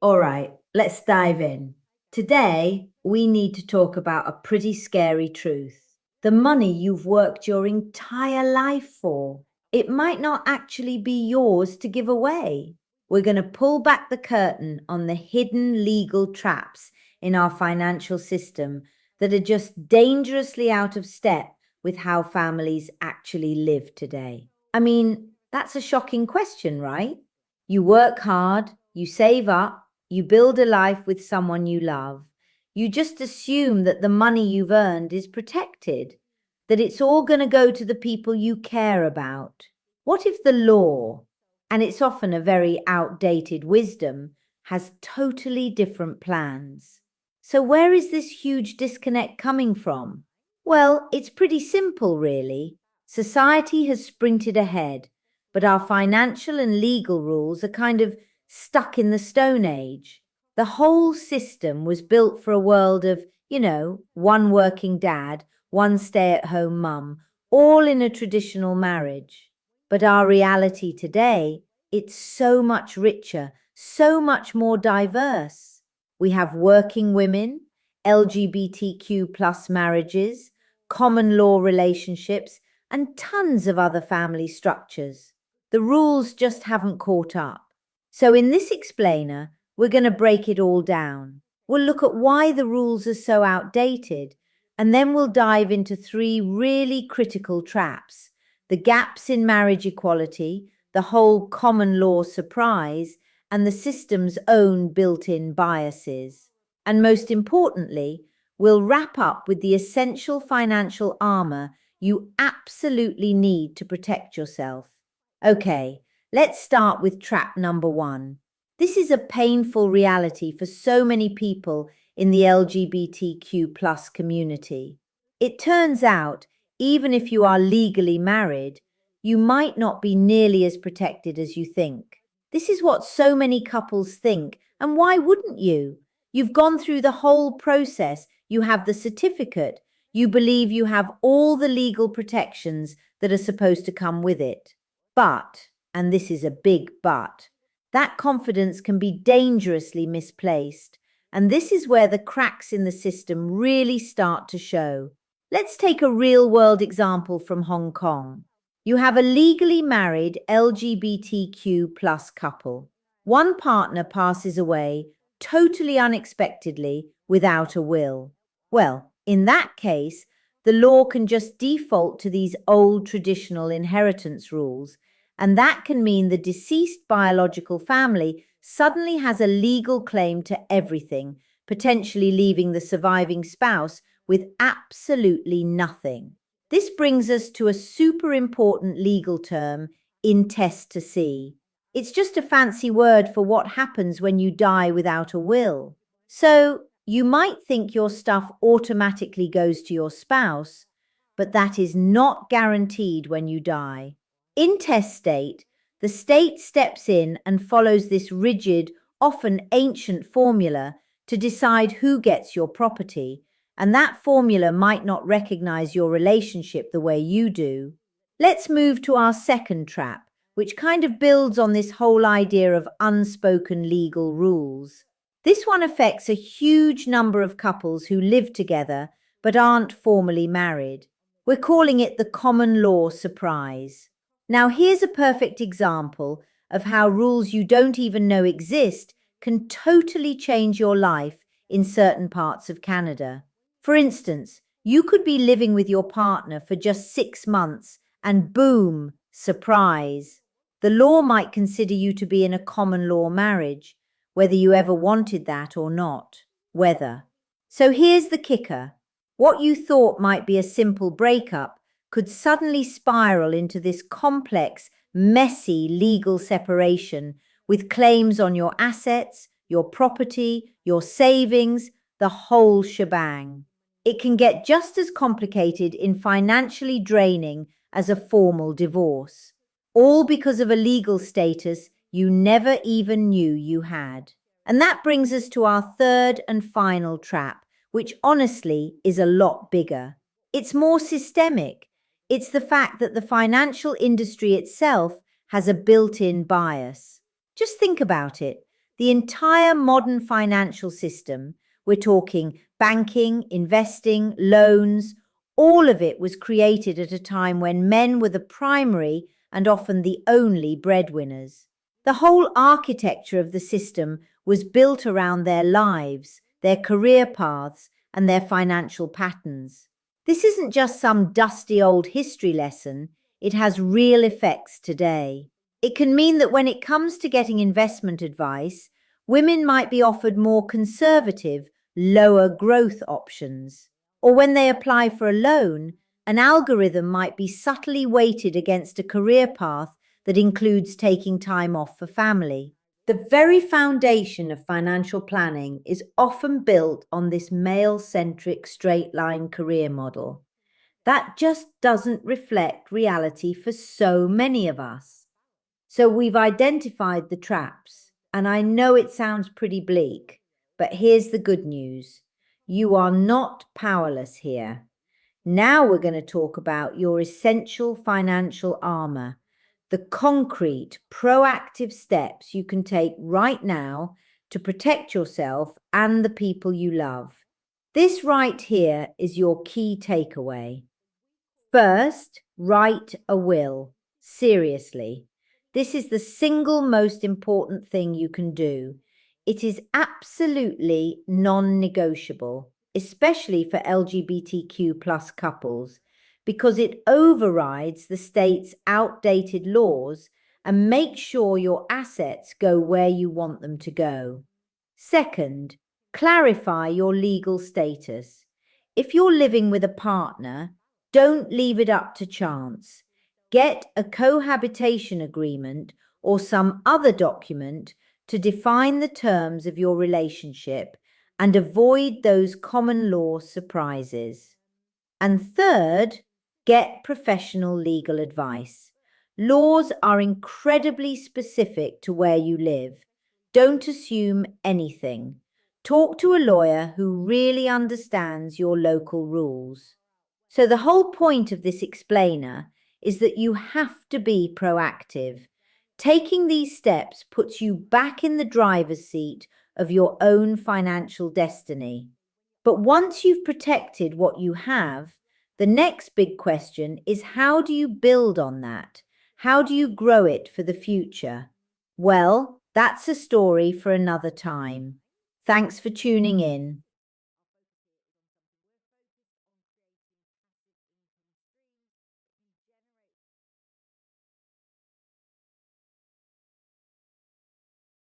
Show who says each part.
Speaker 1: All right, let's dive in. Today, we need to talk about a pretty scary truth. The money you've worked your entire life for, it might not actually be yours to give away. We're going to pull back the curtain on the hidden legal traps in our financial system that are just dangerously out of step with how families actually live today. I mean, that's a shocking question, right? You work hard, you save up, you build a life with someone you love. You just assume that the money you've earned is protected, that it's all going to go to the people you care about. What if the law, and it's often a very outdated wisdom, has totally different plans? So where is this huge disconnect coming from? Well, it's pretty simple, really. Society has sprinted ahead, but our financial and legal rules are kind of stuck in the Stone Age. The whole system was built for a world of, one working dad, one stay-at-home mum, all in a traditional marriage. But our reality today, it's so much richer, so much more diverse. We have working women, LGBTQ plus marriages, common law relationships, and tons of other family structures. The rules just haven't caught up. So in this explainer, we're going to break it all down. We'll look at why the rules are so outdated, and then we'll dive into three really critical traps: the gaps in marriage equality, the whole common law surprise, and the system's own built-in biases. And most importantly, we'll wrap up with the essential financial armor you absolutely need to protect yourself. Okay, let's start with trap number one. This is a painful reality for so many people in the LGBTQ plus community. It turns out, even if you are legally married, you might not be nearly as protected as you think. This is what so many couples think, and why wouldn't you? You've gone through the whole process, you have the certificate, you believe you have all the legal protections that are supposed to come with it. But, and this is a big but, that confidence can be dangerously misplaced, and this is where the cracks in the system really start to show. Let's take a real-world example from Hong Kong. You have a legally married LGBTQ plus couple. One partner passes away totally unexpectedly without a will. Well, in that case, the law can just default to these old traditional inheritance rules, and that can mean the deceased biological family suddenly has a legal claim to everything, potentially leaving the surviving spouse with absolutely nothing. This brings us to a super important legal term, intestacy. It's just a fancy word for what happens when you die without a will. So, you might think your stuff automatically goes to your spouse, but that is not guaranteed when you die. Intestate, the state steps in and follows this rigid, often ancient formula to decide who gets your property, and that formula might not recognize your relationship the way you do. Let's move to our second trap, which kind of builds on this whole idea of unspoken legal rules. This one affects a huge number of couples who live together but aren't formally married. We're calling it the common law surprise. Now, here's a perfect example of how rules you don't even know exist can totally change your life in certain parts of Canada. For instance, you could be living with your partner for just 6 months and boom, surprise. The law might consider you to be in a common law marriage, whether you ever wanted that or not. Whether. So here's the kicker. What you thought might be a simple breakup could suddenly spiral into this complex, messy legal separation with claims on your assets, your property, your savings, the whole shebang. It can get just as complicated and financially draining as a formal divorce, all because of a legal status you never even knew you had. And that brings us to our third and final trap, which honestly is a lot bigger. It's more systemic. It's the fact that the financial industry itself has a built-in bias. Just think about it. The entire modern financial system, we're talking banking, investing, loans, all of it was created at a time when men were the primary and often the only breadwinners. The whole architecture of the system was built around their lives, their career paths, and their financial patterns. This isn't just some dusty old history lesson, it has real effects today. It can mean that when it comes to getting investment advice, women might be offered more conservative, lower growth options. Or when they apply for a loan, an algorithm might be subtly weighted against a career path that includes taking time off for family. The very foundation of financial planning is often built on this male-centric straight-line career model. That just doesn't reflect reality for so many of us. So we've identified the traps, and I know it sounds pretty bleak, but here's the good news. You are not powerless here. Now we're going to talk about your essential financial armor, the concrete, proactive steps you can take right now to protect yourself and the people you love. This right here is your key takeaway. First, write a will. Seriously. This is the single most important thing you can do. It is absolutely non-negotiable, especially for LGBTQ plus couples, because it overrides the state's outdated laws and makes sure your assets go where you want them to go. Second, clarify your legal status. If you're living with a partner, don't leave it up to chance. Get a cohabitation agreement or some other document to define the terms of your relationship and avoid those common law surprises. And third, get professional legal advice. Laws are incredibly specific to where you live. Don't assume anything. Talk to a lawyer who really understands your local rules. So the whole point of this explainer is that you have to be proactive. Taking these steps puts you back in the driver's seat of your own financial destiny. But once you've protected what you have, the next big question is, how do you build on that? How do you grow it for the future? Well, that's a story for another time. Thanks for tuning in.